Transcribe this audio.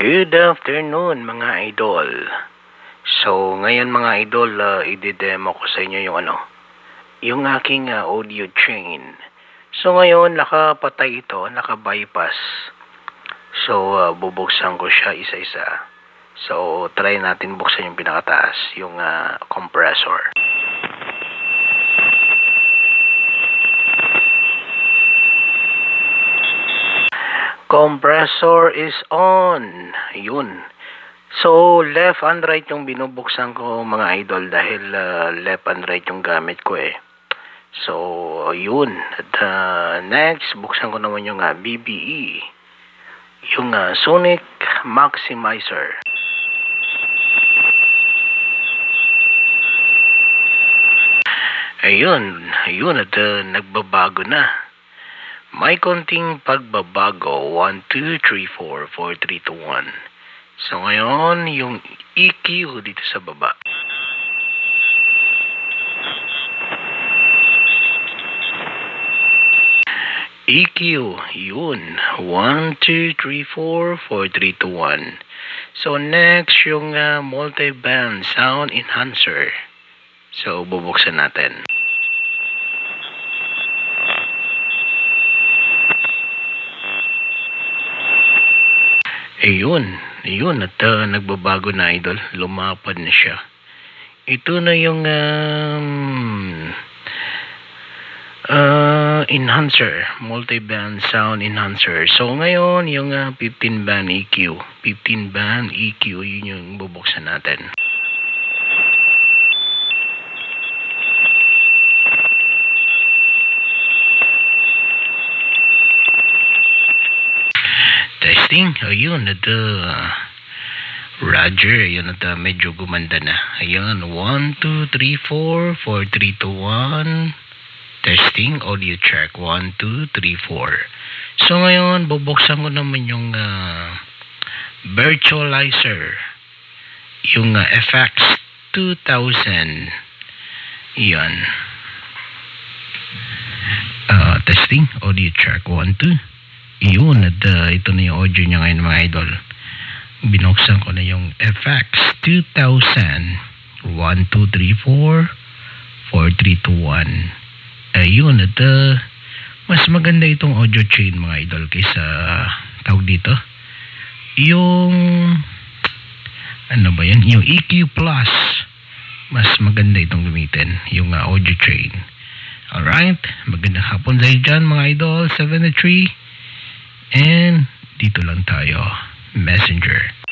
Good afternoon mga idol. So ngayon mga idol, i-demo ko sa inyo yung aking audio chain. So ngayon nakapatay ito, naka-bypass. So bubuksan ko siya isa-isa. So try natin buksan yung pinakataas, yung compressor. Compressor is on. Yun. So, left and right yung binubuksan ko mga idol dahil left and right yung gamit ko eh. So, yun. At next, buksan ko naman yung BBE. Yung Sonic Maximizer. Ayun. At nagbabago na. May konting pagbabago. 1, 2, 3, 4, 4, 3, 2, 1. So ngayon, yung EQ dito sa baba. EQ, yun. 1, 2, 3, 4, 4, 3, 2, 1. So next, yung multi-band sound enhancer. So bubuksan natin. Ayun, at nagbabago na idol, lumapad na siya. Ito na yung enhancer, multi-band sound enhancer. So ngayon, yung 15 band EQ, yun yung bubuksan natin. Testing, ayun, at Roger, ayun, at medyo gumanda na. Ayun, 1, 2, 3, 4, 4, 3, 2, 1. Testing, audio check, 1, 2, 3, 4. So ngayon, bubuksan ko naman yung virtualizer, yung FX 2000. Yan. Testing, audio check, 1, 2. Yun, at ito na yung audio niya ngayon mga idol. Binuksan ko na yung FX 2000. 1, 2, 3, 4, 4, 3, 2, 1. Ayun, at mas maganda itong audio chain mga idol kaysa tawag dito. Yung ano ba yan? Yung EQ Plus. Mas maganda itong gamitin, yung audio chain. Alright, magandang hapon sa dyan mga idol. 73. And dito lang tayo, Messenger.